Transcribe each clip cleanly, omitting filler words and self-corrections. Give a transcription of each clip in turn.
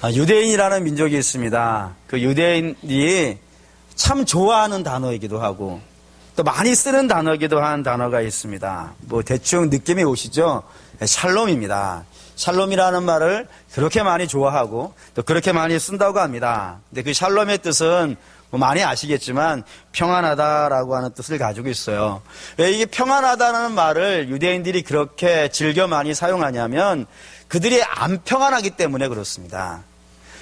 유대인이라는 민족이 있습니다. 그 유대인이 참 좋아하는 단어이기도 하고 또 많이 쓰는 단어이기도 한 단어가 있습니다. 뭐 대충 느낌이 오시죠? 샬롬입니다. 샬롬이라는 말을 그렇게 많이 좋아하고 또 그렇게 많이 쓴다고 합니다. 근데 그 샬롬의 뜻은 뭐 많이 아시겠지만 평안하다라고 하는 뜻을 가지고 있어요. 왜 이게 평안하다는 말을 유대인들이 그렇게 즐겨 많이 사용하냐면 그들이 안 평안하기 때문에 그렇습니다.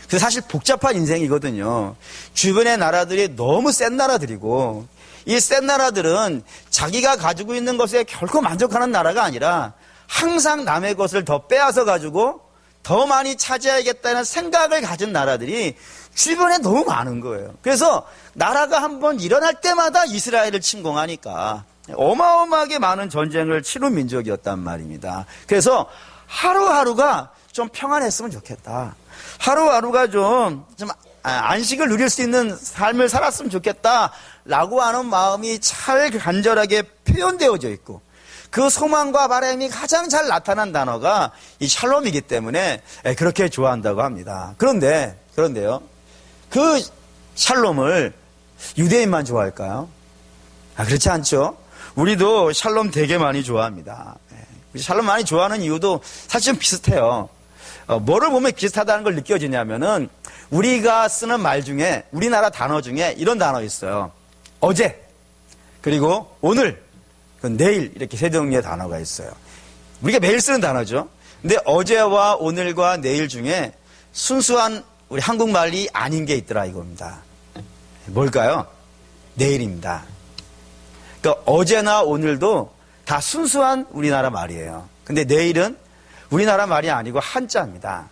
그래서 사실 복잡한 인생이거든요. 주변의 나라들이 너무 센 나라들이고 이 센 나라들은 자기가 가지고 있는 것에 결코 만족하는 나라가 아니라 항상 남의 것을 더 빼앗아 가지고 더 많이 차지해야겠다는 생각을 가진 나라들이 주변에 너무 많은 거예요. 그래서 나라가 한번 일어날 때마다 이스라엘을 침공하니까 어마어마하게 많은 전쟁을 치른 민족이었단 말입니다. 그래서 하루하루가 좀 평안했으면 좋겠다. 하루하루가 좀 안식을 누릴 수 있는 삶을 살았으면 좋겠다라고 하는 마음이 잘 간절하게 표현되어져 있고 그 소망과 바람이 가장 잘 나타난 단어가 이 샬롬이기 때문에 그렇게 좋아한다고 합니다. 그런데요. 그 샬롬을 유대인만 좋아할까요? 그렇지 않죠. 우리도 샬롬 되게 많이 좋아합니다. 샬롬 많이 좋아하는 이유도 사실 좀 비슷해요. 뭐를 보면 비슷하다는 걸 느껴지냐면은 우리가 쓰는 말 중에 우리나라 단어 중에 이런 단어 있어요. 어제 그리고 오늘 내일 이렇게 세 종류의 단어가 있어요. 우리가 매일 쓰는 단어죠. 근데 어제와 오늘과 내일 중에 순수한 우리 한국말이 아닌 게 있더라 이겁니다. 뭘까요? 내일입니다. 그러니까 어제나 오늘도 다 순수한 우리나라 말이에요. 근데 내일은 우리나라 말이 아니고 한자입니다.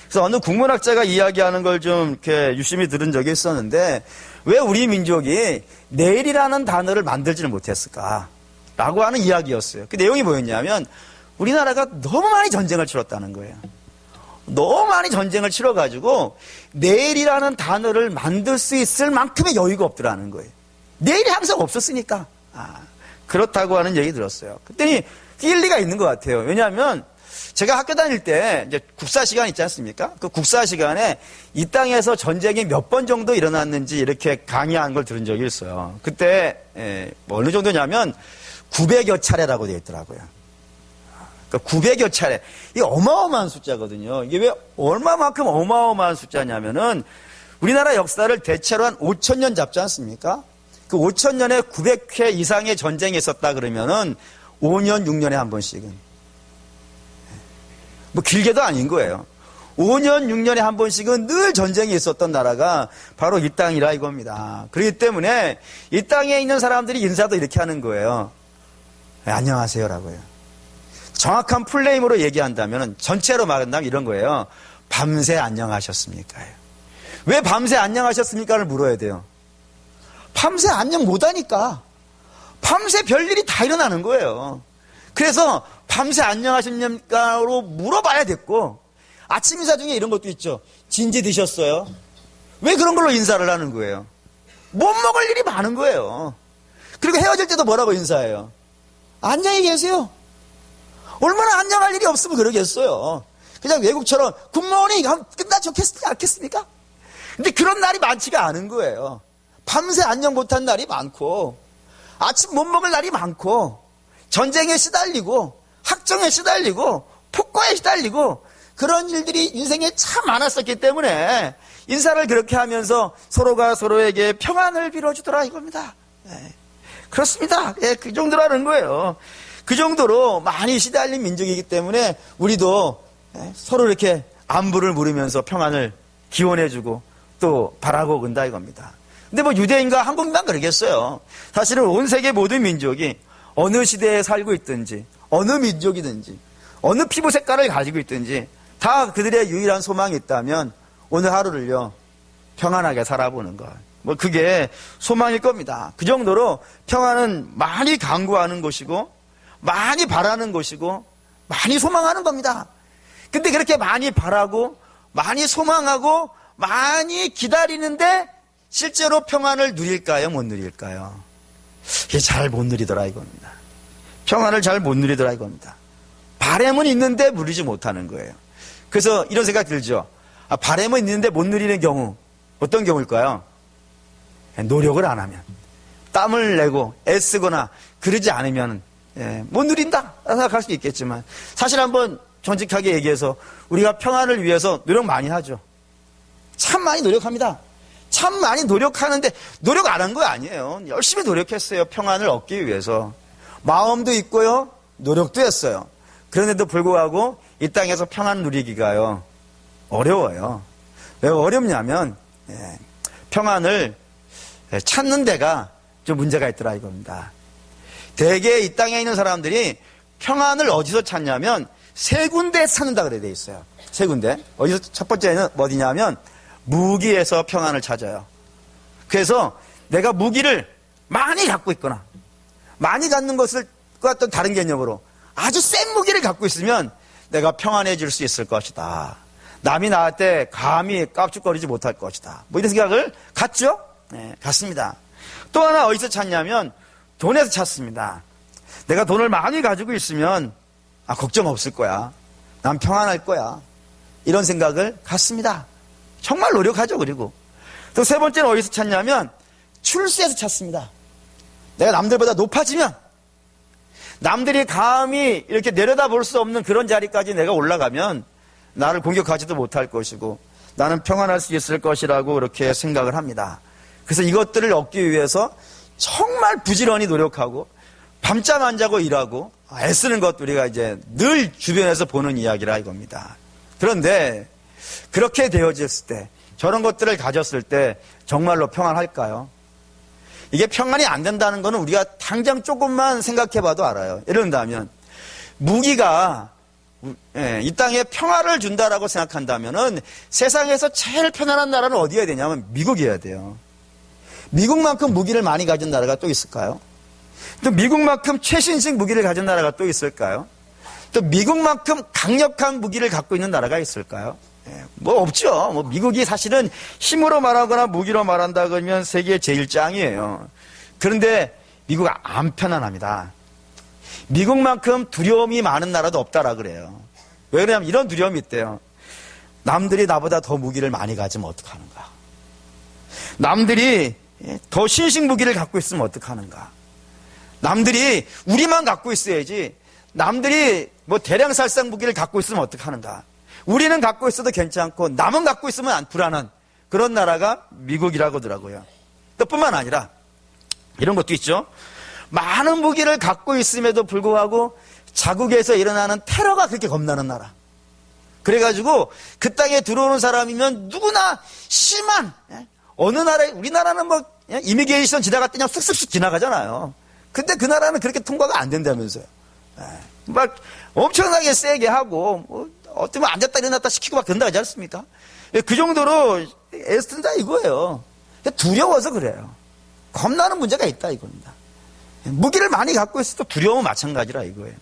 그래서 어느 국문학자가 이야기하는 걸 좀 이렇게 유심히 들은 적이 있었는데 왜 우리 민족이 내일이라는 단어를 만들지는 못했을까? 라고 하는 이야기였어요. 그 내용이 뭐였냐면 우리나라가 너무 많이 전쟁을 치렀다는 거예요. 너무 많이 전쟁을 치러가지고 내일이라는 단어를 만들 수 있을 만큼의 여유가 없더라는 거예요. 내일이 항상 없었으니까. 그렇다고 하는 얘기 들었어요. 그랬더니 일리가 있는 것 같아요. 왜냐하면 제가 학교 다닐 때 이제 국사 시간 있지 않습니까? 그 국사 시간에 이 땅에서 전쟁이 몇 번 정도 일어났는지 이렇게 강의한 걸 들은 적이 있어요. 그때 뭐 어느 정도냐면 900여 차례라고 되어 있더라고요. 그러니까 900여 차례. 이게 어마어마한 숫자거든요. 이게 왜 얼마만큼 어마어마한 숫자냐면은 우리나라 역사를 대체로 한 5,000년 잡지 않습니까? 그 5,000년에 900회 이상의 전쟁이 있었다 그러면은 5년, 6년에 한 번씩은. 뭐 길게도 아닌 거예요. 5년, 6년에 한 번씩은 늘 전쟁이 있었던 나라가 바로 이 땅이라 이겁니다. 그렇기 때문에 이 땅에 있는 사람들이 인사도 이렇게 하는 거예요. 안녕하세요라고요. 정확한 플레임으로 얘기한다면 전체로 말한다면 이런 거예요. 밤새 안녕하셨습니까? 왜 밤새 안녕하셨습니까를 물어야 돼요. 밤새 안녕 못하니까 밤새 별일이 다 일어나는 거예요. 그래서 밤새 안녕하십니까로 물어봐야 됐고 아침 인사 중에 이런 것도 있죠. 진지 드셨어요? 왜 그런 걸로 인사를 하는 거예요? 못 먹을 일이 많은 거예요. 그리고 헤어질 때도 뭐라고 인사해요? 안녕히 계세요. 얼마나 안녕할 일이 없으면 그러겠어요. 그냥 외국처럼 굿모닝 하면 끝나지 않겠습니까? 근데 그런 날이 많지가 않은 거예요. 밤새 안녕 못한 날이 많고 아침 못 먹을 날이 많고 전쟁에 시달리고 학정에 시달리고 폭거에 시달리고 그런 일들이 인생에 참 많았었기 때문에 인사를 그렇게 하면서 서로가 서로에게 평안을 빌어주더라 이겁니다. 그렇습니다. 그 정도라는 거예요. 그 정도로 많이 시달린 민족이기 때문에 우리도 서로 이렇게 안부를 물으면서 평안을 기원해주고 또 바라고 온다 이겁니다. 근데 뭐 유대인과 한국만 그러겠어요. 사실은 온 세계 모든 민족이 어느 시대에 살고 있든지 어느 민족이든지 어느 피부 색깔을 가지고 있든지 다 그들의 유일한 소망이 있다면 오늘 하루를요 평안하게 살아보는 것. 뭐 그게 소망일 겁니다. 그 정도로 평안은 많이 강구하는 것이고 많이 바라는 것이고 많이 소망하는 겁니다. 근데 그렇게 많이 바라고 많이 소망하고 많이 기다리는데 실제로 평안을 누릴까요? 못 누릴까요? 이게 잘 못 누리더라 이겁니다. 평안을 잘 못 누리더라 이겁니다. 바람은 있는데 누리지 못하는 거예요. 그래서 이런 생각 들죠. 바람은 있는데 못 누리는 경우 어떤 경우일까요? 노력을 안 하면, 땀을 내고 애쓰거나 그러지 않으면 못 누린다 생각할 수 있겠지만, 사실 한번 정직하게 얘기해서 우리가 평안을 위해서 노력 많이 하죠. 참 많이 노력합니다. 참 많이 노력하는데 노력 안 한 거 아니에요. 열심히 노력했어요. 평안을 얻기 위해서. 마음도 있고요, 노력도 했어요. 그런데도 불구하고 이 땅에서 평안 누리기가요 어려워요. 왜 어렵냐면 평안을 찾는 데가 좀 문제가 있더라 이겁니다. 대개 이 땅에 있는 사람들이 평안을 어디서 찾냐면 세 군데에서 찾는다 그래 돼 있어요. 세 군데. 어디서? 첫 번째는 어디냐면 무기에서 평안을 찾아요. 그래서 내가 무기를 많이 갖고 있거나 많이 갖는 것과 또 다른 개념으로 아주 센 무기를 갖고 있으면 내가 평안해질 수 있을 것이다. 남이 나한테 감히 깝죽거리지 못할 것이다. 뭐 이런 생각을 갖죠? 네, 갖습니다. 또 하나 어디서 찾냐면 돈에서 찾습니다. 내가 돈을 많이 가지고 있으면 걱정 없을 거야. 난 평안할 거야. 이런 생각을 갖습니다. 정말 노력하죠. 그리고 또 세 번째는 어디서 찾냐면 출세에서 찾습니다. 내가 남들보다 높아지면, 남들이 감히 이렇게 내려다볼 수 없는 그런 자리까지 내가 올라가면 나를 공격하지도 못할 것이고 나는 평안할 수 있을 것이라고 그렇게 생각을 합니다. 그래서 이것들을 얻기 위해서 정말 부지런히 노력하고 밤잠 안 자고 일하고 애쓰는 것, 우리가 이제 늘 주변에서 보는 이야기라 이겁니다. 그런데 그렇게 되어졌을 때, 저런 것들을 가졌을 때 정말로 평안할까요? 이게 평안이 안 된다는 것은 우리가 당장 조금만 생각해 봐도 알아요. 예를 든다면 무기가 이 땅에 평화를 준다라고 생각한다면은 세상에서 제일 편안한 나라는 어디여야 되냐면 미국이어야 돼요. 미국만큼 무기를 많이 가진 나라가 또 있을까요? 또 미국만큼 최신식 무기를 가진 나라가 또 있을까요? 또 미국만큼 강력한 무기를 갖고 있는 나라가 있을까요? 뭐 없죠. 뭐 미국이 사실은 힘으로 말하거나 무기로 말한다 그러면 세계 제일 짱이에요. 그런데 미국은 안 편안합니다. 미국만큼 두려움이 많은 나라도 없다라 그래요. 왜 그러냐면 이런 두려움이 있대요. 남들이 나보다 더 무기를 많이 가지면 어떡하는가? 남들이 더 신식 무기를 갖고 있으면 어떡하는가? 남들이 우리만 갖고 있어야지, 남들이 뭐 대량 살상 무기를 갖고 있으면 어떡하는가? 우리는 갖고 있어도 괜찮고 남은 갖고 있으면 안 불안한 그런 나라가 미국이라고 하더라고요. 또 뿐만 아니라 이런 것도 있죠. 많은 무기를 갖고 있음에도 불구하고 자국에서 일어나는 테러가 그렇게 겁나는 나라. 그래가지고 그 땅에 들어오는 사람이면 누구나 심한, 어느 나라에, 우리나라는 뭐 이미그레이션 지나갔더니 그냥 쓱쓱 지나가잖아요. 근데 그 나라는 그렇게 통과가 안 된다면서요. 막 엄청나게 세게 하고 뭐 어쩌면 앉았다 일어났다 시키고 막 그런다 하지 않습니까? 그 정도로 애쓴다 이거예요. 두려워서 그래요. 겁나는 문제가 있다 이겁니다. 무기를 많이 갖고 있어도 두려움은 마찬가지라 이거예요.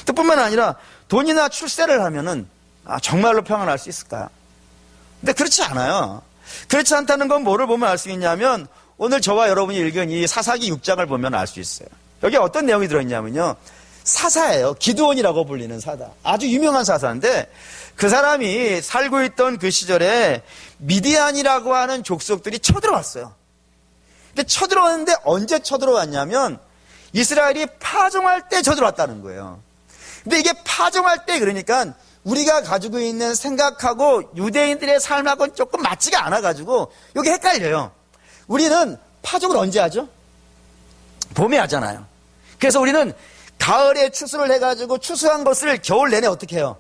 또 뿐만 아니라 돈이나 출세를 하면은 정말로 평안할 수 있을까요? 근데 그렇지 않아요. 그렇지 않다는 건 뭐를 보면 알 수 있냐면 오늘 저와 여러분이 읽은 이 사사기 6장을 보면 알 수 있어요. 여기 어떤 내용이 들어있냐면요. 사사예요. 기드온이라고 불리는 사다. 아주 유명한 사사인데 그 사람이 살고 있던 그 시절에 미디안이라고 하는 족속들이 쳐들어왔어요. 근데 쳐들어왔는데 언제 쳐들어왔냐면 이스라엘이 파종할 때 쳐들어왔다는 거예요. 근데 이게 파종할 때 그러니까 우리가 가지고 있는 생각하고 유대인들의 삶하고는 조금 맞지가 않아가지고 이게 헷갈려요. 우리는 파종을 언제 하죠? 봄에 하잖아요. 그래서 우리는 가을에 추수를 해가지고 추수한 것을 겨울 내내 어떻게 해요?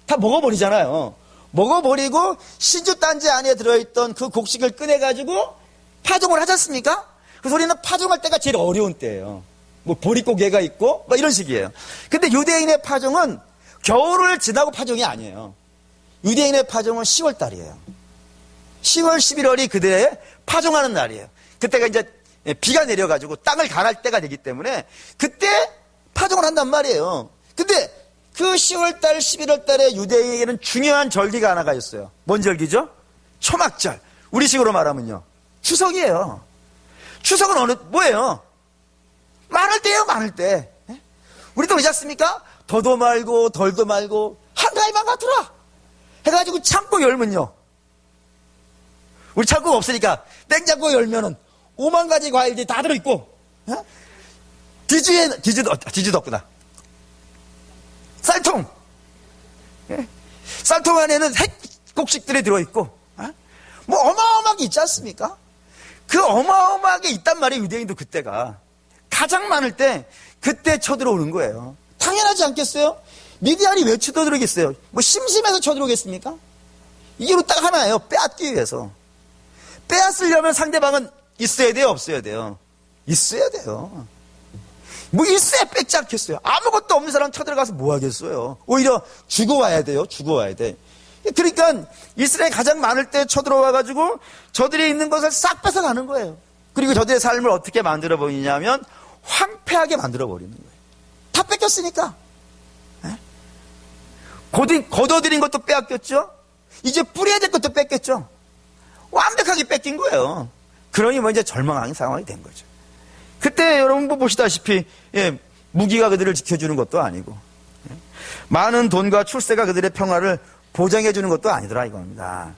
다 먹어버리잖아요. 먹어버리고 신주단지 안에 들어있던 그 곡식을 꺼내가지고 파종을 하지 않습니까? 그래서 우리는 파종할 때가 제일 어려운 때예요. 뭐 보릿고개가 있고 막 이런 식이에요. 근데 유대인의 파종은 겨울을 지나고 파종이 아니에요. 유대인의 파종은 10월 달이에요. 10월, 11월이 그들의 파종하는 날이에요. 그때가 이제 비가 내려가지고 땅을 갈할 때가 되기 때문에 그때 파종을 한단 말이에요. 근데 그 10월 달, 11월 달에 유대인에게는 중요한 절기가 하나가 있어요. 뭔 절기죠? 초막절. 우리식으로 말하면요. 추석이에요. 추석은 뭐예요? 많을 때예요, 많을 때. 우리도 그렇지 않습니까? 더도 말고 덜도 말고 한가위만 같더라 해가지고 참고 열면요. 우리 창고가 없으니까 냉장고 열면은 5만 가지 과일들이 다 들어있고, 어? 디즈도 없구나. 쌀통. 예? 쌀통 안에는 핵곡식들이 들어있고, 어? 뭐 어마어마하게 있지 않습니까? 그 어마어마하게 있단 말이에요. 유대인도 그때가. 가장 많을 때 그때 쳐들어오는 거예요. 당연하지 않겠어요? 미디안이 왜 쳐들어오겠어요? 뭐 심심해서 쳐들어오겠습니까? 이게 딱 하나예요. 빼앗기 위해서. 빼앗으려면 상대방은 있어야 돼요? 없어야 돼요? 있어야 돼요. 뭐 있어야 뺏지 않겠어요? 아무것도 없는 사람 쳐들어가서 뭐 하겠어요? 오히려 죽어와야 돼요. 죽어와야 돼. 그러니까 이스라엘이 가장 많을 때 쳐들어와가지고 저들이 있는 것을 싹 뺏어가는 거예요. 그리고 저들의 삶을 어떻게 만들어버리냐면 황폐하게 만들어버리는 거예요. 다 뺏겼으니까. 거둬들인 것도 빼앗겼죠. 이제 뿌려야 될 것도 뺏겼죠. 완벽하게 뺏긴 거예요. 그러니 뭐 이제 절망한 상황이 된 거죠. 그때 여러분 뭐 보시다시피 무기가 그들을 지켜주는 것도 아니고 많은 돈과 출세가 그들의 평화를 보장해 주는 것도 아니더라 이겁니다.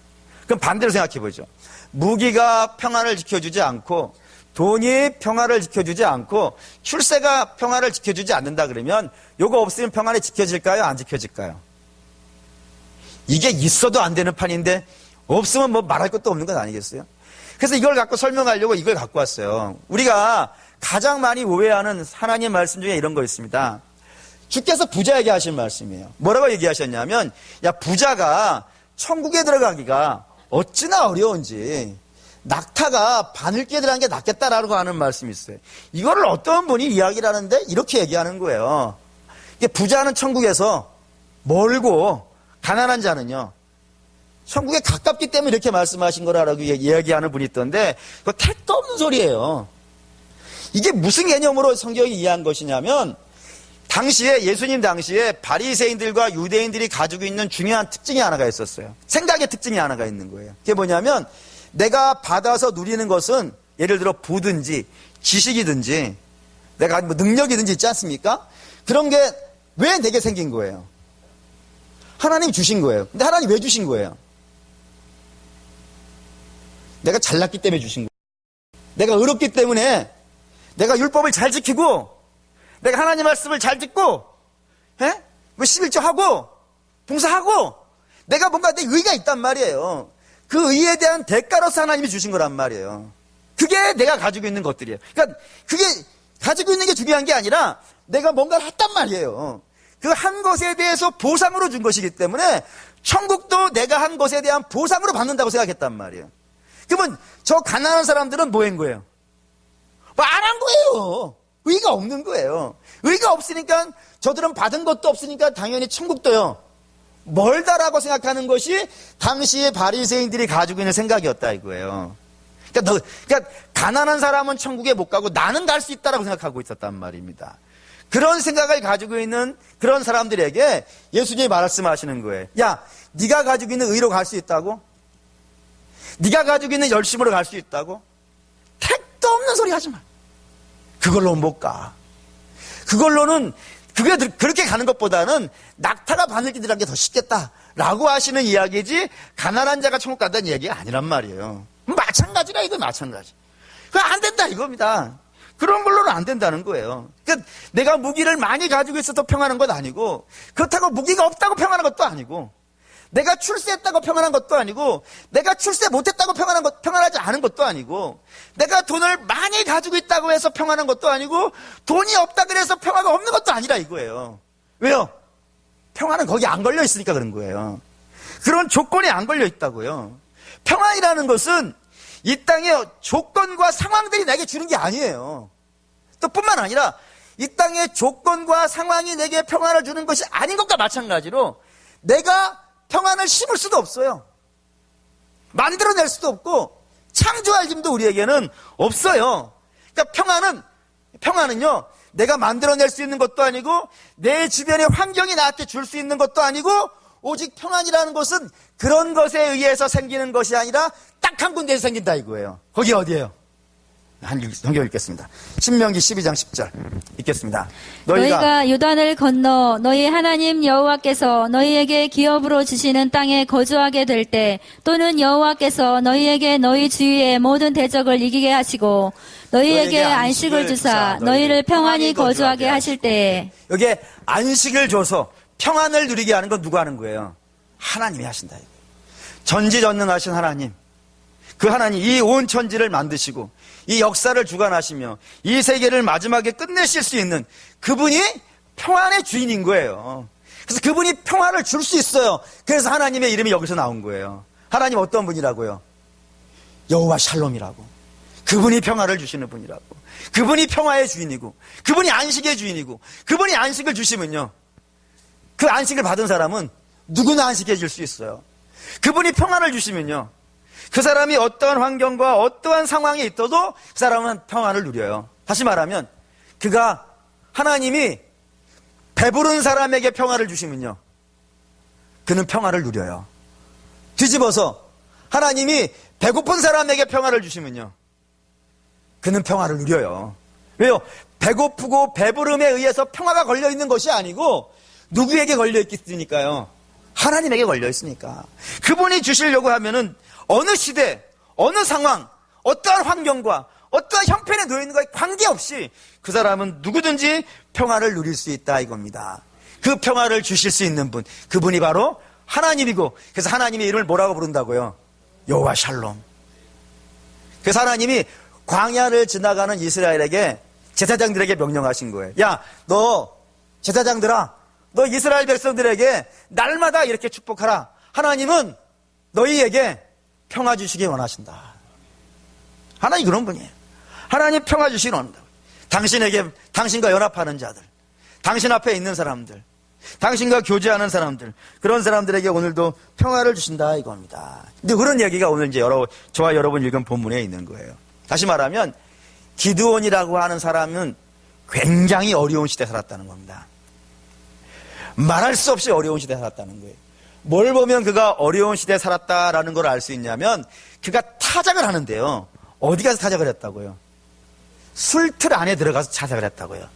그럼 반대로 생각해 보죠. 무기가 평화를 지켜주지 않고 돈이 평화를 지켜주지 않고 출세가 평화를 지켜주지 않는다 그러면 요거 없으면 평화를 지켜질까요? 안 지켜질까요? 이게 있어도 안 되는 판인데 없으면 뭐 말할 것도 없는 건 아니겠어요? 그래서 이걸 갖고 설명하려고 이걸 갖고 왔어요. 우리가 가장 많이 오해하는 하나님 말씀 중에 이런 거 있습니다. 주께서 부자에게 하신 말씀이에요. 뭐라고 얘기하셨냐면 야 부자가 천국에 들어가기가 어찌나 어려운지 낙타가 바늘기에 들어간 게 낫겠다라고 하는 말씀이 있어요. 이거를 어떤 분이 이야기를 하는데 이렇게 얘기하는 거예요. 부자는 천국에서 멀고 가난한 자는요 천국에 가깝기 때문에 이렇게 말씀하신 거라고 이야기하는 분이 있던데 그거 택도 없는 소리예요. 이게 무슨 개념으로 성경이 이해한 것이냐면 당시에 예수님 당시에 바리새인들과 유대인들이 가지고 있는 중요한 특징이 하나가 있었어요. 생각의 특징이 하나가 있는 거예요. 그게 뭐냐면 내가 받아서 누리는 것은 예를 들어 부든지 지식이든지 내가 뭐 능력이든지 있지 않습니까? 그런 게 왜 내게 생긴 거예요? 하나님이 주신 거예요. 근데 하나님 왜 주신 거예요? 내가 잘났기 때문에 주신 거예요. 내가 의롭기 때문에 내가 율법을 잘 지키고 내가 하나님 말씀을 잘 듣고 뭐 11조 하고 봉사하고 내가 뭔가 내 의가 있단 말이에요. 그 의에 대한 대가로서 하나님이 주신 거란 말이에요. 그게 내가 가지고 있는 것들이에요. 그러니까 그게 가지고 있는 게 중요한 게 아니라 내가 뭔가를 했단 말이에요. 그 한 것에 대해서 보상으로 준 것이기 때문에 천국도 내가 한 것에 대한 보상으로 받는다고 생각했단 말이에요. 그러면 저 가난한 사람들은 뭐 한 거예요? 뭐 안 한 거예요. 의가 없는 거예요. 의가 없으니까 저들은 받은 것도 없으니까 당연히 천국도요 멀다라고 생각하는 것이 당시의 바리새인들이 가지고 있는 생각이었다 이거예요. 그러니까 가난한 사람은 천국에 못 가고 나는 갈 수 있다라고 생각하고 있었단 말입니다. 그런 생각을 가지고 있는 그런 사람들에게 예수님이 말씀하시는 거예요. 야, 네가 가지고 있는 의로 갈 수 있다고? 네가 가지고 있는 열심으로 갈 수 있다고? 택도 없는 소리 하지 마. 그걸로는 못 가. 그걸로는 그렇게 가는 것보다는 낙타가 바늘기 들어간 게 더 쉽겠다라고 하시는 이야기지 가난한 자가 천국 간다는 이야기가 아니란 말이에요. 마찬가지라 이거 마찬가지. 그거 안 된다 이겁니다. 그런 걸로는 안 된다는 거예요. 그러니까 내가 무기를 많이 가지고 있어서 평안한 건 아니고 그렇다고 무기가 없다고 평안한 것도 아니고 내가 출세했다고 평안한 것도 아니고 내가 출세 못했다고 평안하지 않은 것도 아니고 내가 돈을 많이 가지고 있다고 해서 평안한 것도 아니고 돈이 없다 그래서 평화가 없는 것도 아니라 이거예요. 왜요? 평화는 거기 안 걸려 있으니까 그런 거예요. 그런 조건이 안 걸려 있다고요. 평안이라는 것은 이 땅의 조건과 상황들이 내게 주는 게 아니에요. 또 뿐만 아니라 이 땅의 조건과 상황이 내게 평안을 주는 것이 아닌 것과 마찬가지로 내가 평안을 심을 수도 없어요. 만들어낼 수도 없고 창조할 힘도 우리에게는 없어요. 그러니까 평안은요 내가 만들어낼 수 있는 것도 아니고 내 주변의 환경이 나한테 줄 수 있는 것도 아니고 오직 평안이라는 것은 그런 것에 의해서 생기는 것이 아니라 딱 한 군데에서 생긴다 이거예요. 거기 어디예요? 한 성경 읽겠습니다. 신명기 12장 10절 읽겠습니다. 너희가 요단을 건너 너희 하나님 여호와께서 너희에게 기업으로 주시는 땅에 거주하게 될 때, 또는 여호와께서 너희에게 너희 주위의 모든 대적을 이기게 하시고 너희에게 안식을 주사 너희를 평안히 거주하게 하실 때에. 여기에 안식을 줘서 평안을 누리게 하는 건 누가 하는 거예요? 하나님이 하신다. 전지전능하신 하나님, 그 하나님, 이 온 천지를 만드시고 이 역사를 주관하시며 이 세계를 마지막에 끝내실 수 있는 그분이 평안의 주인인 거예요. 그래서 그분이 평안을 줄 수 있어요. 그래서 하나님의 이름이 여기서 나온 거예요. 하나님 어떤 분이라고요? 여호와 샬롬이라고. 그분이 평화를 주시는 분이라고. 그분이 평화의 주인이고, 그분이 안식의 주인이고, 그분이 안식을 주시면요, 그 안식을 받은 사람은 누구나 안식해질 수 있어요. 그분이 평안을 주시면요, 그 사람이 어떠한 환경과 어떠한 상황에 있어도 그 사람은 평안을 누려요. 다시 말하면 그가, 하나님이 배부른 사람에게 평안을 주시면요, 그는 평안을 누려요. 뒤집어서 하나님이 배고픈 사람에게 평안을 주시면요, 그는 평안을 누려요. 왜요? 배고프고 배부름에 의해서 평화가 걸려있는 것이 아니고 누구에게 걸려있겠습니까요? 하나님에게 걸려있으니까. 그분이 주시려고 하면은 어느 시대, 어느 상황, 어떠한 환경과 어떠한 형편에 놓여있는 것에 관계없이 그 사람은 누구든지 평화를 누릴 수 있다 이겁니다. 그 평화를 주실 수 있는 분, 그분이 바로 하나님이고, 그래서 하나님의 이름을 뭐라고 부른다고요? 여호와 샬롬. 그래서 하나님이 광야를 지나가는 이스라엘에게, 제사장들에게 명령하신 거예요. 야, 너 제사장들아, 너 이스라엘 백성들에게 날마다 이렇게 축복하라. 하나님은 너희에게 평화 주시기 원하신다. 하나님 그런 분이에요. 하나님 평화 주시기 원한다. 당신에게, 당신과 연합하는 자들, 당신 앞에 있는 사람들, 당신과 교제하는 사람들, 그런 사람들에게 오늘도 평화를 주신다 이겁니다. 근데 그런 얘기가 오늘 이제 저와 여러분 읽은 본문에 있는 거예요. 다시 말하면 기드온이라고 하는 사람은 굉장히 어려운 시대에 살았다는 겁니다. 말할 수 없이 어려운 시대에 살았다는 거예요. 뭘 보면 그가 어려운 시대에 살았다라는 걸 알 수 있냐면, 그가 타작을 하는데요, 어디 가서 타작을 했다고요? 술틀 안에 들어가서 타작을 했다고요.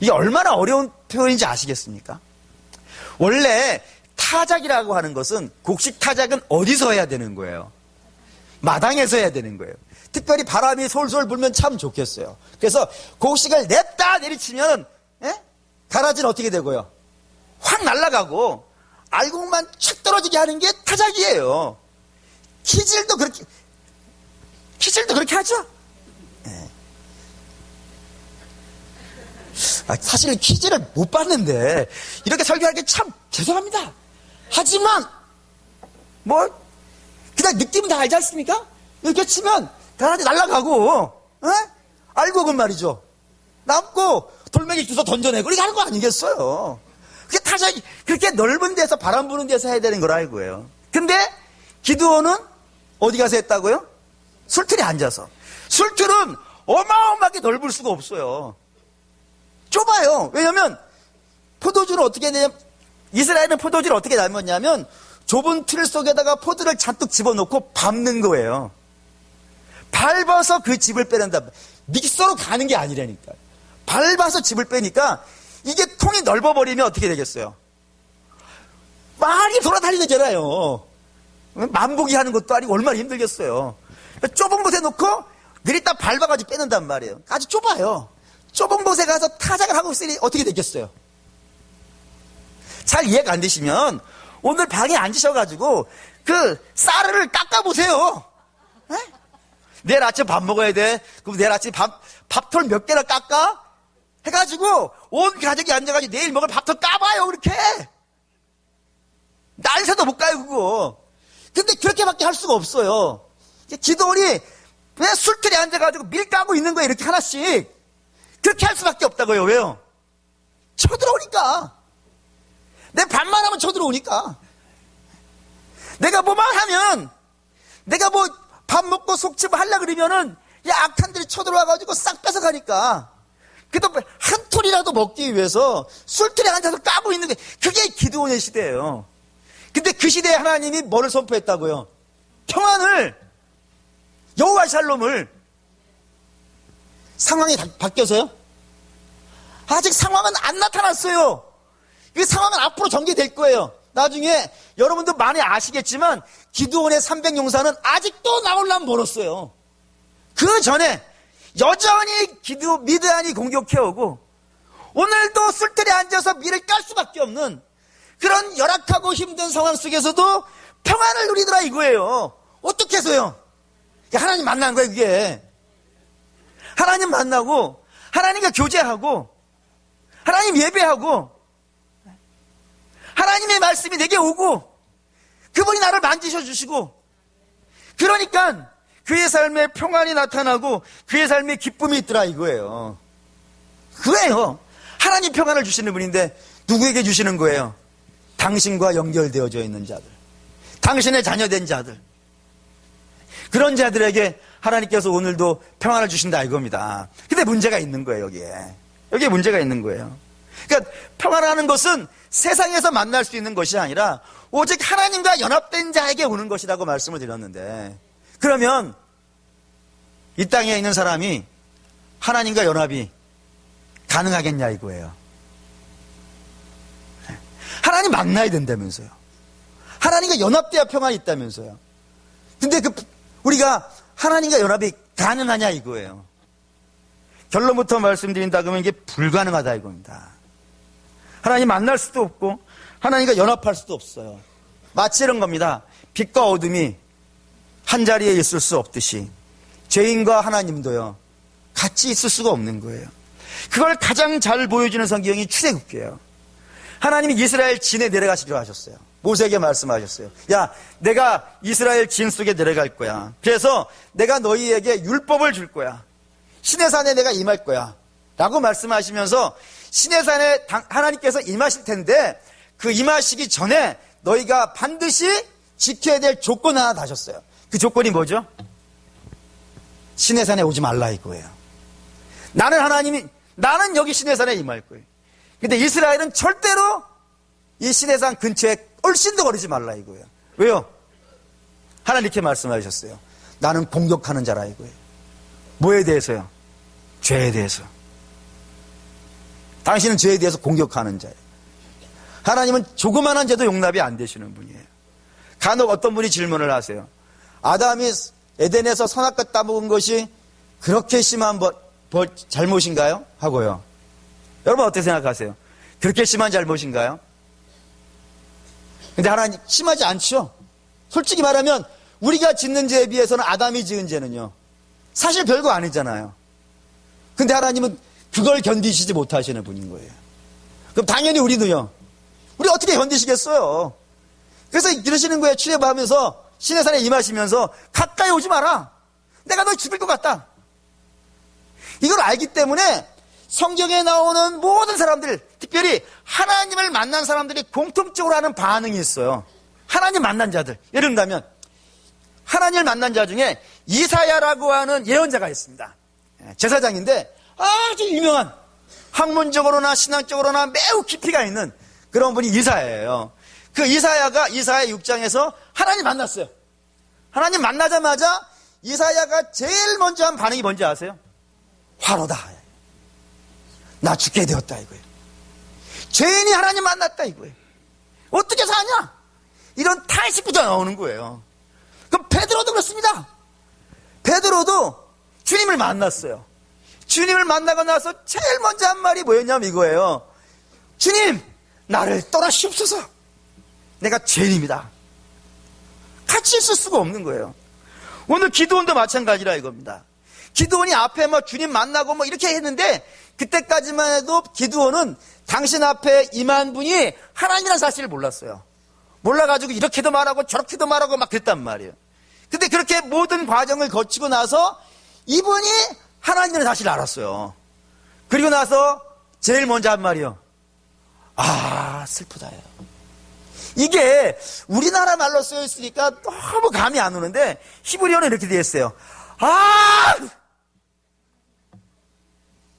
이게 얼마나 어려운 표현인지 아시겠습니까? 원래 타작이라고 하는 것은, 곡식 타작은 어디서 해야 되는 거예요? 마당에서 해야 되는 거예요. 특별히 바람이 솔솔 불면 참 좋겠어요. 그래서 곡식을 냈다 내리치면 가라지는 어떻게 되고요? 확 날아가고 알곡만 착 떨어지게 하는 게 타작이에요. 키질도 그렇게 하죠. 네. 사실은 키질을 못 봤는데 이렇게 설교할 게 참 죄송합니다. 하지만 그냥 느낌은 다 알지 않습니까? 이렇게 치면 가라지 날아가고, 알곡은 말이죠, 남고 돌멩이 주워 던져내고 이렇게 하는 거 아니겠어요? 그게 타작이, 그렇게 넓은 데서, 바람 부는 데서 해야 되는 걸 알고요. 근데 기드온은 어디 가서 했다고요? 술틀에 앉아서. 술틀은 어마어마하게 넓을 수가 없어요. 좁아요. 왜냐면 포도주를 어떻게 내냐면, 이스라엘은 포도주를 어떻게 담았냐면 좁은 틀 속에다가 포도를 잔뜩 집어넣고 밟는 거예요. 밟아서 그 즙을 빼낸다. 믹서로 가는 게 아니라니까. 밟아서 즙을 빼니까 이게 통이 넓어버리면 어떻게 되겠어요? 많이 돌아다니잖아요. 만보기 하는 것도 아니고 얼마나 힘들겠어요. 좁은 곳에 놓고 내리다 밟아가지고 빼낸단 말이에요. 아주 좁아요. 좁은 곳에 가서 타작을 하고 있으니 어떻게 되겠어요? 잘 이해가 안 되시면 오늘 방에 앉으셔가지고 그 쌀을 깎아보세요. 내일 아침 밥 먹어야 돼. 그럼 내일 아침 밥톨 몇 개나 깎아? 해가지고 온 가족이 앉아가지고 내일 먹을 밥톨 까봐요. 그렇게 날새도 못 가요 그거. 근데 그렇게밖에 할 수가 없어요. 기드온이 그냥 술틀에 앉아가지고 밀 까고 있는 거예요. 이렇게 하나씩. 그렇게 할 수밖에 없다고요. 왜요? 쳐들어오니까. 내 밥만 하면 쳐들어오니까. 내가 뭐만 하면, 내가 밥 먹고 속집 하려고 그러면은 악탄들이 쳐들어와가지고 싹 뺏어가니까. 그래도 한 톨이라도 먹기 위해서 술틀에 앉아서 까고 있는 게, 그게 기드온의 시대예요. 근데 그 시대에 하나님이 뭐를 선포했다고요? 평안을, 여호와 샬롬을. 상황이 바뀌어서요? 아직 상황은 안 나타났어요. 그 상황은 앞으로 전개될 거예요. 나중에 여러분도 많이 아시겠지만 기드온의 300용사는 아직도 나오려면 멀었어요. 그 전에 여전히 미드안이 공격해오고 오늘도 술틀에 앉아서 밀을 깔 수밖에 없는 그런 열악하고 힘든 상황 속에서도 평안을 누리더라 이거예요. 어떻게 해서요? 하나님 만난 거예요, 이게. 하나님 만나고 하나님과 교제하고 하나님 예배하고 하나님의 말씀이 내게 오고 그분이 나를 만지셔 주시고 그러니까 그의 삶에 평안이 나타나고 그의 삶에 기쁨이 있더라 이거예요. 그래요. 하나님 평안을 주시는 분인데 누구에게 주시는 거예요? 당신과 연결되어져 있는 자들, 당신의 자녀된 자들, 그런 자들에게 하나님께서 오늘도 평안을 주신다 이겁니다. 근데 문제가 있는 거예요. 여기에 문제가 있는 거예요. 그러니까 평안하는 것은 세상에서 만날 수 있는 것이 아니라 오직 하나님과 연합된 자에게 오는 것이라고 말씀을 드렸는데, 그러면 이 땅에 있는 사람이 하나님과 연합이 가능하겠냐 이거예요. 하나님 만나야 된다면서요. 하나님과 연합돼야 평안이 있다면서요. 근데 우리가 하나님과 연합이 가능하냐 이거예요. 결론부터 말씀드린다 그러면 이게 불가능하다 이겁니다. 하나님 만날 수도 없고 하나님과 연합할 수도 없어요. 마치 이런 겁니다. 빛과 어둠이 한 자리에 있을 수 없듯이 죄인과 하나님도요 같이 있을 수가 없는 거예요. 그걸 가장 잘 보여주는 성경이 출애굽기예요. 하나님이 이스라엘 진에 내려가시기로 하셨어요. 모세에게 말씀하셨어요. 야, 내가 이스라엘 진 속에 내려갈 거야. 그래서 내가 너희에게 율법을 줄 거야. 시내산에 내가 임할 거야 라고 말씀하시면서 시내산에 하나님께서 임하실 텐데 그 임하시기 전에 너희가 반드시 지켜야 될 조건 하나 다셨어요. 그 조건이 뭐죠? 시내산에 오지 말라 이거예요. 나는 여기 시내산에 임할 거예요. 근데 이스라엘은 절대로 이 시내산 근처에 얼씬도 거리지 말라 이거예요. 왜요? 하나님 이렇게 말씀하셨어요. 나는 공격하는 자라 이거예요. 뭐에 대해서요? 죄에 대해서. 당신은 죄에 대해서 공격하는 자예요. 하나님은 조그만한 죄도 용납이 안 되시는 분이에요. 간혹 어떤 분이 질문을 하세요. 아담이 에덴에서 선악과 따먹은 것이 그렇게 심한 잘못인가요? 하고요. 여러분 어떻게 생각하세요? 그렇게 심한 잘못인가요? 근데 하나님 심하지 않죠? 솔직히 말하면 우리가 짓는 죄에 비해서는 아담이 지은 죄는요 사실 별거 아니잖아요. 근데 하나님은 그걸 견디시지 못하시는 분인 거예요. 그럼 당연히 우리도요. 우리 어떻게 견디시겠어요? 그래서 이러시는 거예요. 출애굽하면서 시내산에 임하시면서 가까이 오지 마라. 내가 너 죽일 것 같다. 이걸 알기 때문에 성경에 나오는 모든 사람들, 특별히 하나님을 만난 사람들이 공통적으로 하는 반응이 있어요. 하나님 만난 자들. 예를 들면 하나님을 만난 자 중에 이사야라고 하는 예언자가 있습니다. 제사장인데 아주 유명한, 학문적으로나 신앙적으로나 매우 깊이가 있는 그런 분이 이사야예요. 그 이사야가 이사야 6장에서 하나님 만났어요. 하나님 만나자마자 이사야가 제일 먼저 한 반응이 뭔지 아세요? 화로다. 나 죽게 되었다 이거예요. 죄인이 하나님 만났다 이거예요. 어떻게 사냐? 이런 탄식부터 나오는 거예요. 그럼 베드로도 그렇습니다. 베드로도 주님을 만났어요. 주님을 만나고 나서 제일 먼저 한 말이 뭐였냐면 이거예요. 주님, 나를 떠나시옵소서. 내가 죄인입니다. 같이 있을 수가 없는 거예요. 오늘 기드온도 마찬가지라 이겁니다. 기드온이 앞에 주님 만나고 이렇게 했는데 그때까지만 해도 기드온은 당신 앞에 임한 분이 하나님이라는 사실을 몰랐어요. 몰라가지고 이렇게도 말하고 저렇게도 말하고 막 그랬단 말이에요. 근데 그렇게 모든 과정을 거치고 나서 이분이 하나님이라는 사실을 알았어요. 그리고 나서 제일 먼저 한 말이요. 아, 슬프다요. 이게 우리나라 말로 쓰여 있으니까 너무 감이 안 오는데 히브리어는 이렇게 되어 있어요. 아!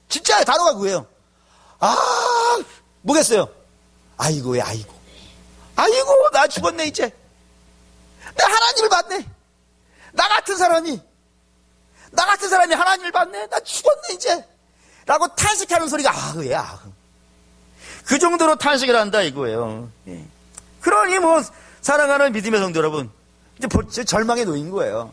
진짜 단어가 그거예요. 아! 뭐겠어요? 아이고야, 아이고. 아이고, 나 죽었네, 이제. 나 하나님을 봤네. 나 같은 사람이. 나 같은 사람이 하나님을 봤네? 나 죽었네 이제 라고 탄식하는 소리가 아흐야. 그 정도로 탄식을 한다 이거예요. 그러니 뭐 사랑하는 믿음의 성도 여러분, 이제 절망에 놓인 거예요.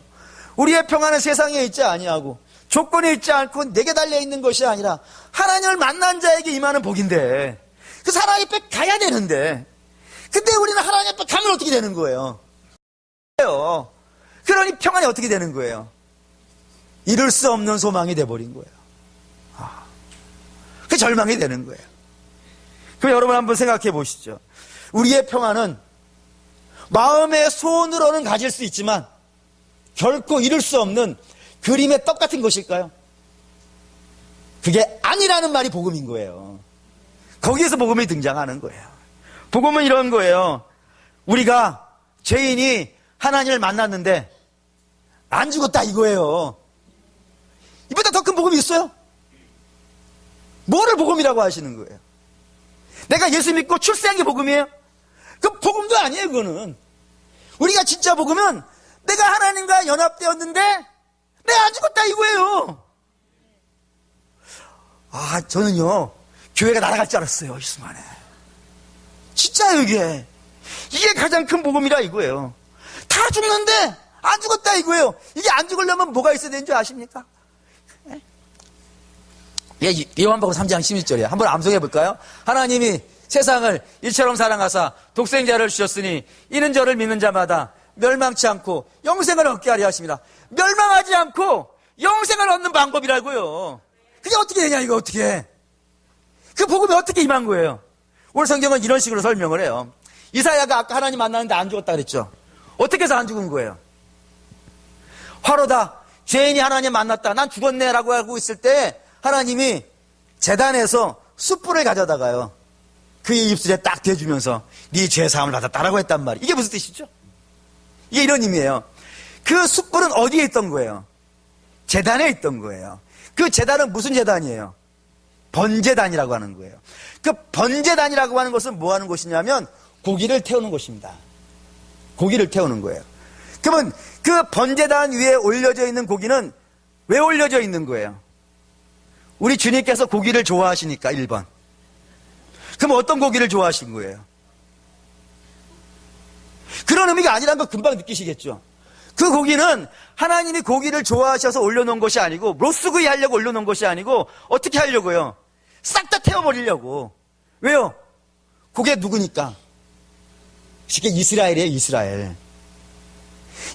우리의 평안은 세상에 있지 아니하고 조건에 있지 않고 내게 달려있는 것이 아니라 하나님을 만난 자에게 임하는 복인데, 그 사람 앞에 가야 되는데, 근데 우리는 하나님 앞에 가면 어떻게 되는 거예요? 그러니 평안이 어떻게 되는 거예요? 이룰 수 없는 소망이 돼버린 거예요. 그 절망이 되는 거예요. 그럼 여러분 한번 생각해 보시죠. 우리의 평안은 마음의 소원으로는 가질 수 있지만 결코 이룰 수 없는 그림의 떡 같은 것일까요? 그게 아니라는 말이 복음인 거예요. 거기에서 복음이 등장하는 거예요. 복음은 이런 거예요. 우리가 죄인이 하나님을 만났는데 안 죽었다 이거예요. 이보다 더 큰 복음이 있어요? 뭐를 복음이라고 하시는 거예요? 내가 예수 믿고 출세한 게 복음이에요? 그 복음도 아니에요. 그거는 우리가 진짜 복음은 내가 하나님과 연합되었는데 내가 안 죽었다 이거예요. 저는요 교회가 날아갈 줄 알았어요. 이 순간에 진짜요. 이게 가장 큰 복음이라 이거예요. 다 죽는데 안 죽었다 이거예요. 이게 안 죽으려면 뭐가 있어야 되는 줄 아십니까? 요한복음 3장 16절이에요. 한번 암송해 볼까요? 하나님이 세상을 이처럼 사랑하사 독생자를 주셨으니 이는 저를 믿는 자마다 멸망치 않고 영생을 얻게 하려 하십니다. 멸망하지 않고 영생을 얻는 방법이라고요. 그게 어떻게 되냐 이거 어떻게? 그 복음이 어떻게 임한 거예요? 오늘 성경은 이런 식으로 설명을 해요. 이사야가 아까 하나님 만났는데 안 죽었다 그랬죠. 어떻게 해서 안 죽은 거예요? 화로다. 죄인이 하나님 만났다. 난 죽었네 라고 하고 있을 때 하나님이 제단에서 숯불을 가져다가요. 그의 입술에 딱 대주면서 네 죄사함을 받았다라고 했단 말이에요. 이게 무슨 뜻이죠? 이게 이런 의미예요. 그 숯불은 어디에 있던 거예요? 제단에 있던 거예요. 그 제단은 무슨 제단이에요? 번제단이라고 하는 거예요. 그 번제단이라고 하는 것은 뭐 하는 곳이냐면 고기를 태우는 곳입니다. 고기를 태우는 거예요. 그러면 그 번제단 위에 올려져 있는 고기는 왜 올려져 있는 거예요? 우리 주님께서 고기를 좋아하시니까 1번. 그럼 어떤 고기를 좋아하신 거예요? 그런 의미가 아니라는 거 금방 느끼시겠죠? 그 고기는 하나님이 고기를 좋아하셔서 올려놓은 것이 아니고 로스구이 하려고 올려놓은 것이 아니고 어떻게 하려고요? 싹 다 태워버리려고. 왜요? 그게 누구니까? 쉽게 이스라엘이에요. 이스라엘.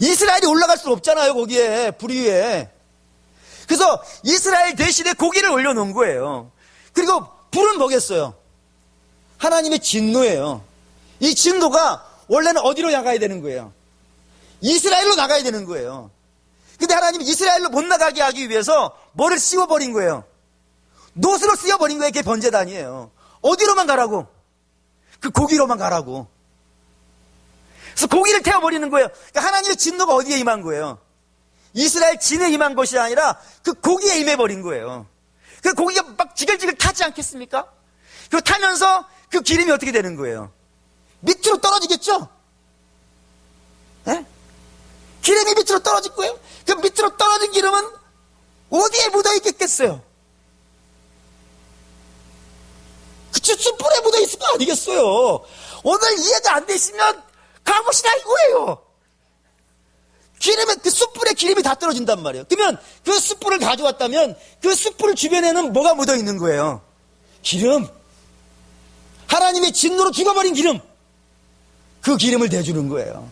이스라엘이 올라갈 수 없잖아요. 거기에 불 위에. 그래서 이스라엘 대신에 고기를 올려놓은 거예요. 그리고 불은 뭐겠어요? 하나님의 진노예요. 이 진노가 원래는 어디로 나가야 되는 거예요? 이스라엘로 나가야 되는 거예요. 근데 하나님이 이스라엘로 못 나가게 하기 위해서 뭐를 씌워버린 거예요? 놋으로 씌워버린 거예요. 그게 번제단이에요. 어디로만 가라고? 그 고기로만 가라고. 그래서 고기를 태워버리는 거예요. 그러니까 하나님의 진노가 어디에 임한 거예요? 이스라엘 진에 임한 것이 아니라 그 고기에 임해버린 거예요. 그 고기가 막 지글지글 타지 않겠습니까? 그 타면서 그 기름이 어떻게 되는 거예요? 밑으로 떨어지겠죠? 네? 기름이 밑으로 떨어질 거예요? 그 밑으로 떨어진 기름은 어디에 묻어있겠겠어요? 그쵸, 숯불에 묻어있을 거 아니겠어요? 오늘 이해가 안 되시면 가보시라 이거예요. 기름에, 그 숯불에 기름이 다 떨어진단 말이에요. 그러면 그 숯불을 가져왔다면 그 숯불 주변에는 뭐가 묻어 있는 거예요? 기름. 하나님의 진노로 죽어버린 기름. 그 기름을 대주는 거예요.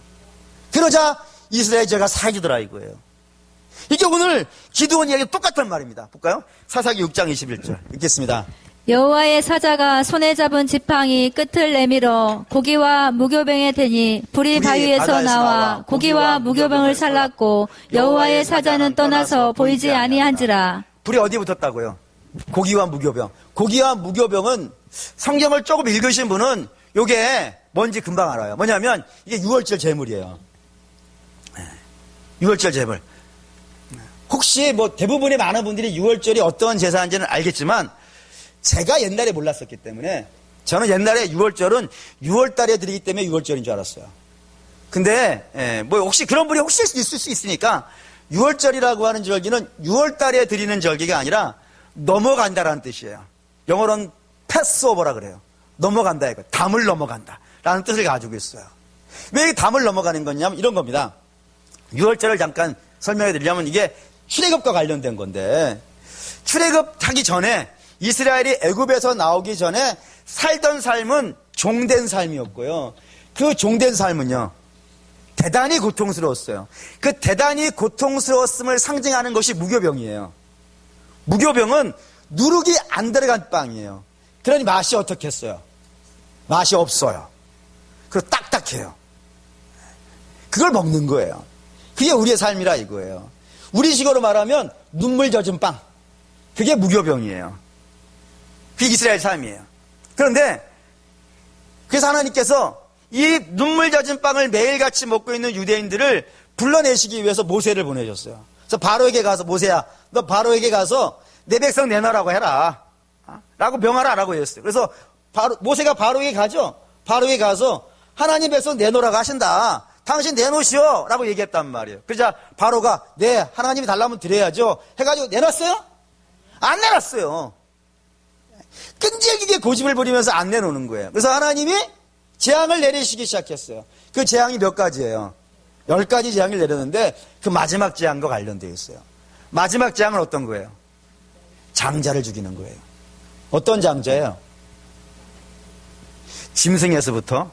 그러자 이스라엘 죄가 사라지더라 이거예요. 이게 오늘 기드온 이야기 똑같은 말입니다. 볼까요? 사사기 6장 21절 읽겠습니다. 여호와의 사자가 손에 잡은 지팡이 끝을 내밀어 고기와 무교병에 대니 불이 바위에서 나와 고기와 무교병을 살랐고 여호와의 사자는 떠나서 보이지 아니한지라. 불이 어디에 붙었다고요? 고기와 무교병. 고기와 무교병은 성경을 조금 읽으신 분은 이게 뭔지 금방 알아요. 뭐냐면 이게 유월절 제물이에요. 유월절 제물. 혹시 뭐 대부분의 많은 분들이 유월절이 어떤 제사인지는 알겠지만 제가 옛날에 몰랐었기 때문에 저는 옛날에 6월절은 6월달에 드리기 때문에 6월절인 줄 알았어요. 근데 뭐 혹시 그런 분이 혹시 있을 수 있으니까 유월절이라고 하는 절기는 6월달에 드리는 절기가 아니라 넘어간다라는 뜻이에요. 영어로는 패스오버라 그래요. 넘어간다 이거. 담을 넘어간다라는 뜻을 가지고 있어요. 왜 이 담을 넘어가는 거냐면 이런 겁니다. 6월절을 잠깐 설명해 드리려면 이게 출애굽과 관련된 건데, 출애굽하기 전에 이스라엘이 애굽에서 나오기 전에 살던 삶은 종된 삶이었고요. 그 종된 삶은요, 대단히 고통스러웠어요. 그 대단히 고통스러웠음을 상징하는 것이 무교병이에요. 무교병은 누룩이 안 들어간 빵이에요. 그러니 맛이 어떻겠어요? 맛이 없어요. 그리고 딱딱해요. 그걸 먹는 거예요. 그게 우리의 삶이라 이거예요. 우리식으로 말하면 눈물 젖은 빵. 그게 무교병이에요. 그게 이스라엘 삶이에요. 그런데 그래서 하나님께서 이 눈물 젖은 빵을 매일같이 먹고 있는 유대인들을 불러내시기 위해서 모세를 보내셨어요. 그래서 바로에게 가서, 모세야, 너 바로에게 가서 내 백성 내놔라고 해라. 라고 명하라 라고 했어요. 그래서 모세가 바로에게 가죠. 바로에게 가서 하나님 백성 내놓으라고 하신다. 당신 내놓으시오 라고 얘기했단 말이에요. 그러자 바로가 네, 하나님이 달라면 드려야죠 해가지고 내놨어요? 안 내놨어요. 끈질기게 고집을 부리면서 안 내놓는 거예요. 그래서 하나님이 재앙을 내리시기 시작했어요. 그 재앙이 몇 가지예요? 10가지 재앙을 내렸는데 그 마지막 재앙과 관련되어 있어요. 마지막 재앙은 어떤 거예요? 장자를 죽이는 거예요. 어떤 장자예요? 짐승에서부터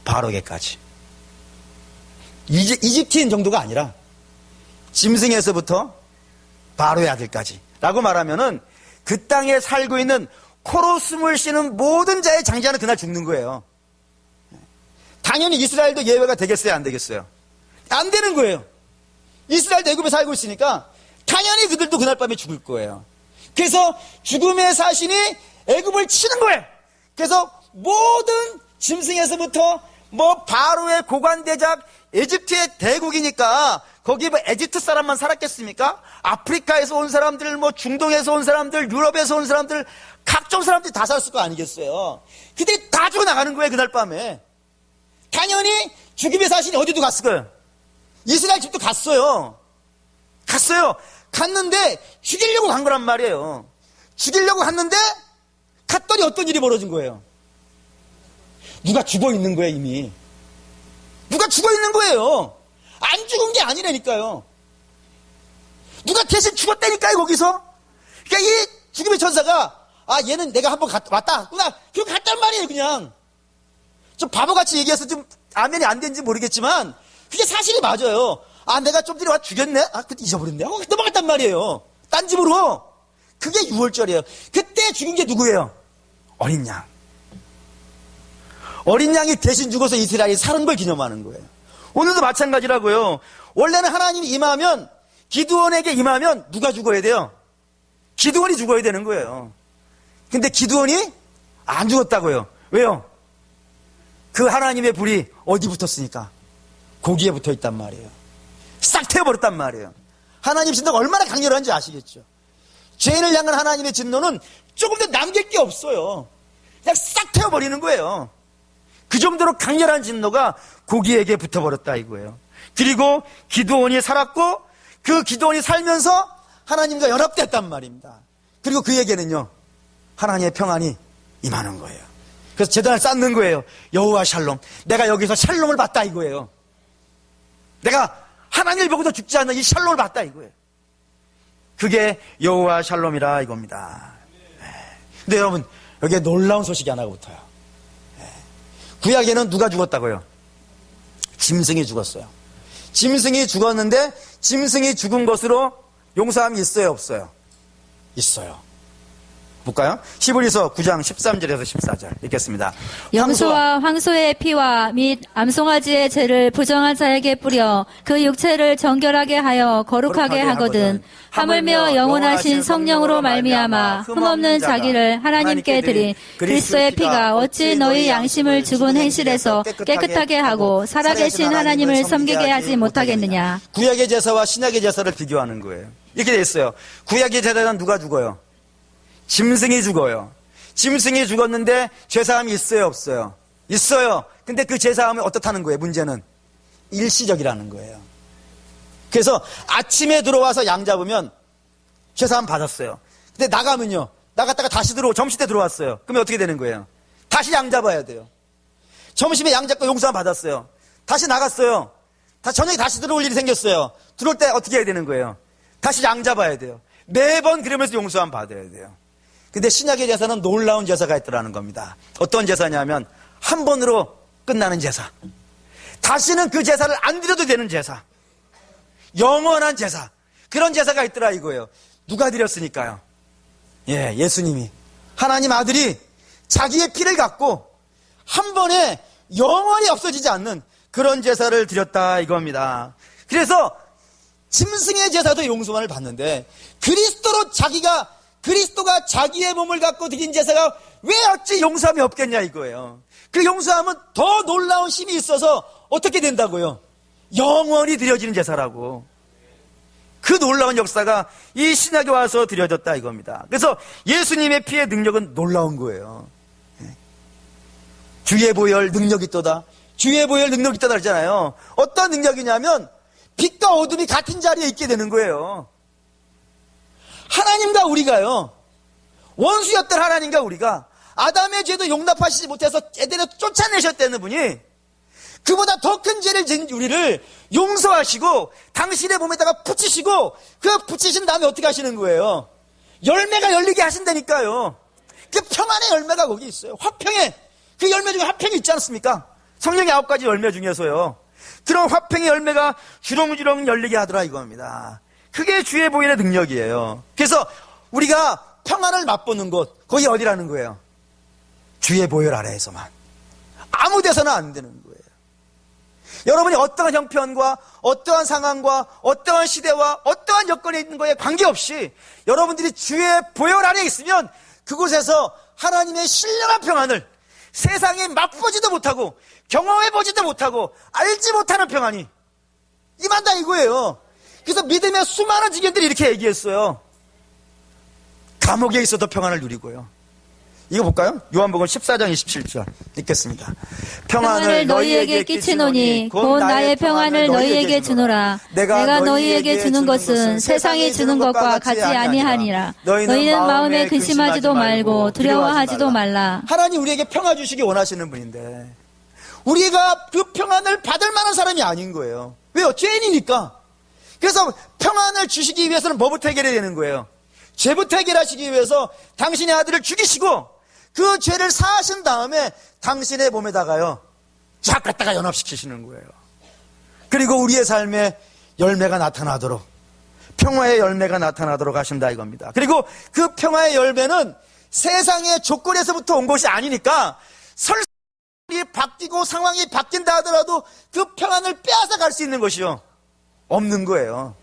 바로에게까지. 이집트인 정도가 아니라 짐승에서부터 바로의 아들까지 라고 말하면은 그 땅에 살고 있는 코로 숨을 쉬는 모든 자의 장자는 그날 죽는 거예요. 당연히 이스라엘도 예외가 되겠어요? 안 되겠어요? 안 되는 거예요. 이스라엘도 애굽에 살고 있으니까 당연히 그들도 그날 밤에 죽을 거예요. 그래서 죽음의 사신이 애굽을 치는 거예요. 그래서 모든 짐승에서부터 바로의 고관대작, 에집트의 대국이니까 거기 에집트 사람만 살았겠습니까? 아프리카에서 온 사람들, 중동에서 온 사람들, 유럽에서 온 사람들, 각종 사람들이 다 살았을 거 아니겠어요? 그들이 다 죽어나가는 거예요, 그날 밤에. 당연히 죽음의 사신이 어디도 갔을 거예요. 이스라엘 집도 갔어요. 갔는데 죽이려고 간 거란 말이에요. 죽이려고 갔는데 갔더니 어떤 일이 벌어진 거예요? 누가 죽어 있는 거예요, 이미. 누가 죽어 있는 거예요. 안 죽은 게 아니라니까요. 누가 대신 죽었다니까요, 거기서. 그러니까 이 죽음의 천사가 얘는 내가 한번 왔다. 그럼 갔단 말이에요, 그냥. 좀 바보같이 얘기해서 좀 아멘이 안 되는지 모르겠지만 그게 사실이 맞아요. 내가 좀 전에 와 죽였네? 그때 잊어버렸네? 하고 넘어갔단 말이에요. 딴 집으로. 그게 6월절이에요. 그때 죽인 게 누구예요? 어린 양. 어린 양이 대신 죽어서 이스라엘이 사는 걸 기념하는 거예요. 오늘도 마찬가지라고요. 원래는 하나님이 임하면, 기드온에게 임하면 누가 죽어야 돼요? 기드온이 죽어야 되는 거예요. 근데 기드온이 안 죽었다고요. 왜요? 그 하나님의 불이 어디 붙었으니까? 고기에 붙어 있단 말이에요. 싹 태워버렸단 말이에요. 하나님 진노가 얼마나 강렬한지 아시겠죠? 죄인을 향한 하나님의 진노는 조금 더 남길 게 없어요. 그냥 싹 태워버리는 거예요. 그 정도로 강렬한 진노가 고기에게 붙어버렸다 이거예요. 그리고 기드온이 살았고 그 기드온이 살면서 하나님과 연합됐단 말입니다. 그리고 그에게는요, 하나님의 평안이 임하는 거예요. 그래서 제단을 쌓는 거예요. 여호와 샬롬. 내가 여기서 샬롬을 받다 이거예요. 내가 하나님을 보고도 죽지 않는 이 샬롬을 받다 이거예요. 그게 여호와 샬롬이라 이겁니다. 근데 여러분, 여기에 놀라운 소식이 하나가 붙어요. 구약에는 누가 죽었다고요? 짐승이 죽었어요. 짐승이 죽었는데 짐승이 죽은 것으로 용서함이 있어요, 없어요? 있어요. 볼까요? 히브리서 9장 13절에서 14절 읽겠습니다. 염소와 황소의 피와 및 암송아지의 죄를 부정한 자에게 뿌려 그 육체를 정결하게 하여 거룩하게 하거든. 하물며 영원하신 성령으로 말미암아 흠없는 자기를 하나님께 드린 그리스도의 피가 어찌 너희 양심을 죽은 행실에서 깨끗하게 하고 살아계신 하나님을 섬기게 하지 못하겠느냐. 구약의 제사와 신약의 제사를 비교하는 거예요. 이렇게 돼 있어요. 구약의 제사는 누가 죽어요? 짐승이 죽어요. 짐승이 죽었는데 죄사함이 있어요, 없어요? 있어요. 근데 그 죄사함이 어떻다는 거예요? 문제는 일시적이라는 거예요. 그래서 아침에 들어와서 양 잡으면 제사함 받았어요. 근데 나가면요. 나갔다가 다시 점심때 들어왔어요. 그러면 어떻게 되는 거예요? 다시 양 잡아야 돼요. 점심에 양 잡고 용서함 받았어요. 다시 나갔어요. 저녁에 다시 들어올 일이 생겼어요. 들어올 때 어떻게 해야 되는 거예요? 다시 양 잡아야 돼요. 매번 그러면서 용서함 받아야 돼요. 근데 신약의 제사는 놀라운 제사가 있더라는 겁니다. 어떤 제사냐면 한 번으로 끝나는 제사. 다시는 그 제사를 안 드려도 되는 제사. 영원한 제사. 그런 제사가 있더라 이거예요. 누가 드렸으니까요? 예, 예수님이. 하나님 아들이 자기의 피를 갖고 한 번에 영원히 없어지지 않는 그런 제사를 드렸다 이겁니다. 그래서 짐승의 제사도 용서만을 받는데 그리스도가 자기의 몸을 갖고 드린 제사가 왜 어찌 용서함이 없겠냐 이거예요. 그 용서함은 더 놀라운 힘이 있어서 어떻게 된다고요? 영원히 드려지는 제사라고. 그 놀라운 역사가 이 신약에 와서 드려졌다 이겁니다. 그래서 예수님의 피의 능력은 놀라운 거예요. 주의 보혈 능력이 있도다. 주의 보혈 능력이 있다고 하잖아요. 어떤 능력이냐면 빛과 어둠이 같은 자리에 있게 되는 거예요. 하나님과 우리가요. 원수였던 하나님과 우리가 아담의 죄도 용납하시지 못해서 에덴에 쫓아내셨다는 분이 그보다 더 큰 죄를 지은 우리를 용서하시고 당신의 몸에다가 붙이시고 그 붙이신 다음에 어떻게 하시는 거예요? 열매가 열리게 하신다니까요. 그 평안의 열매가 거기 있어요. 화평의 그 열매 중에 화평이 있지 않습니까? 성령의 9가지 열매 중에서요. 그런 화평의 열매가 주렁주렁 열리게 하더라 이겁니다. 그게 주의 보혈의 능력이에요. 그래서 우리가 평안을 맛보는 곳 거기 어디라는 거예요? 주의 보혈 아래에서만. 아무 데서는 안 되는 거예요. 여러분이 어떠한 형편과 어떠한 상황과 어떠한 시대와 어떠한 여건에 있는 거에 관계없이 여러분들이 주의 보혈 아래에 있으면 그곳에서 하나님의 신령한 평안을 세상에 맛보지도 못하고 경험해보지도 못하고 알지 못하는 평안이 임한다 이거예요. 그래서 믿음의 수많은 지견들이 이렇게 얘기했어요. 감옥에 있어도 평안을 누리고요. 이거 볼까요? 요한복음 14장 27절 읽겠습니다. 평안을 너희에게 끼치노니 곧 나의 평안을 너희에게 주노라. 내가 너희에게 주는 것은 세상이 주는 것과 같이 아니하니라. 너희는 마음에 근심하지도 말고 두려워하지도 말라. 하나님 우리에게 평화 주시기 원하시는 분인데 우리가 그 평안을 받을 만한 사람이 아닌 거예요. 왜요? 죄인이니까. 그래서 평안을 주시기 위해서는 뭐부터 해결해야 되는 거예요? 죄부터 해결하시기 위해서 당신의 아들을 죽이시고 그 죄를 사하신 다음에 당신의 몸에다가요 쫙 갖다가 연합시키시는 거예요. 그리고 우리의 삶에 열매가 나타나도록 평화의 열매가 나타나도록 하신다 이겁니다. 그리고 그 평화의 열매는 세상의 조건에서부터 온 것이 아니니까 설상이 바뀌고 상황이 바뀐다 하더라도 그 평안을 빼앗아 갈 수 있는 것이요 없는 거예요.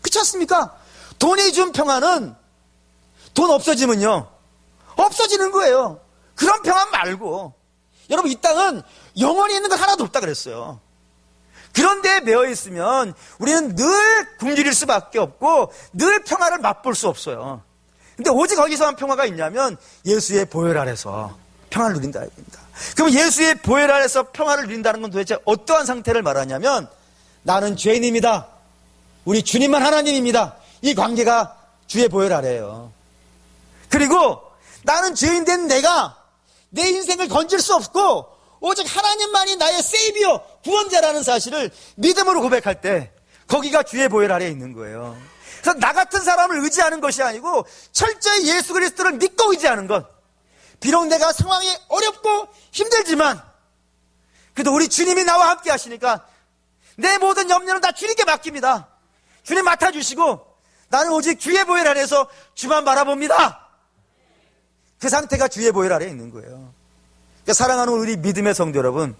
그렇지 않습니까? 돈이 준 평안은 돈 없어지면요 없어지는 거예요. 그런 평안 말고 여러분 이 땅은 영원히 있는 것 하나도 없다 그랬어요. 그런데 매여 있으면 우리는 늘 굶주릴 수밖에 없고 늘 평화를 맛볼 수 없어요. 근데 오직 거기서만 평화가 있냐면 예수의 보혈 아래서 평화를 누린다 이겁니다. 그럼 예수의 보혈 아래서 평화를 누린다는 건 도대체 어떠한 상태를 말하냐면 나는 죄인입니다. 우리 주님만 하나님입니다. 이 관계가 주의 보혈 아래예요. 그리고 나는 죄인 된 내가 내 인생을 건질 수 없고 오직 하나님만이 나의 세이비어 구원자라는 사실을 믿음으로 고백할 때 거기가 주의 보혈 아래에 있는 거예요. 그래서 나 같은 사람을 의지하는 것이 아니고 철저히 예수 그리스도를 믿고 의지하는 것. 비록 내가 상황이 어렵고 힘들지만 그래도 우리 주님이 나와 함께 하시니까 내 모든 염려는 다 주님께 맡깁니다. 주님 맡아주시고 나는 오직 주의 보혈 아래에서 주만 바라봅니다. 그 상태가 주의 보혈 아래에 있는 거예요. 그러니까 사랑하는 우리 믿음의 성도 여러분,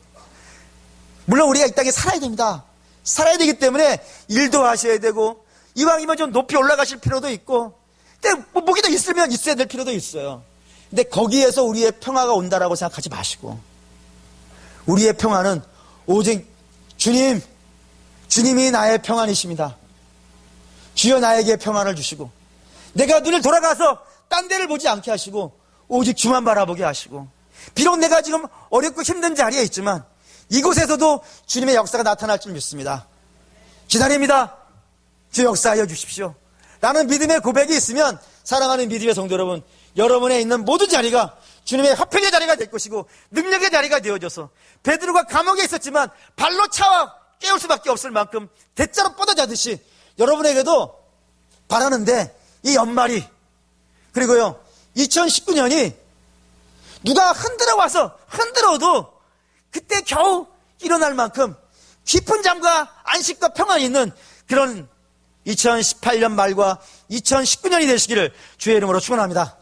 물론 우리가 이 땅에 살아야 됩니다. 살아야 되기 때문에 일도 하셔야 되고 이왕이면 좀 높이 올라가실 필요도 있고 근데 뭐 무기도 있으면 있어야 될 필요도 있어요. 근데 거기에서 우리의 평화가 온다라고 생각하지 마시고 우리의 평화는 오직 주님이 나의 평안이십니다. 주여 나에게 평안을 주시고 내가 눈을 돌아가서 딴 데를 보지 않게 하시고 오직 주만 바라보게 하시고 비록 내가 지금 어렵고 힘든 자리에 있지만 이곳에서도 주님의 역사가 나타날 줄 믿습니다. 기다립니다. 주 역사하여 주십시오. 라는 믿음의 고백이 있으면 사랑하는 믿음의 성도 여러분, 여러분의 있는 모든 자리가 주님의 화평의 자리가 될 것이고 능력의 자리가 되어져서 베드로가 감옥에 있었지만 발로 차와 깨울 수밖에 없을 만큼 대자로 뻗어자듯이 여러분에게도 바라는데, 이 연말이, 그리고요 2019년이 누가 흔들어 와서 흔들어도 그때 겨우 일어날 만큼 깊은 잠과 안식과 평안이 있는 그런 2018년 말과 2019년이 되시기를 주의 이름으로 축원합니다.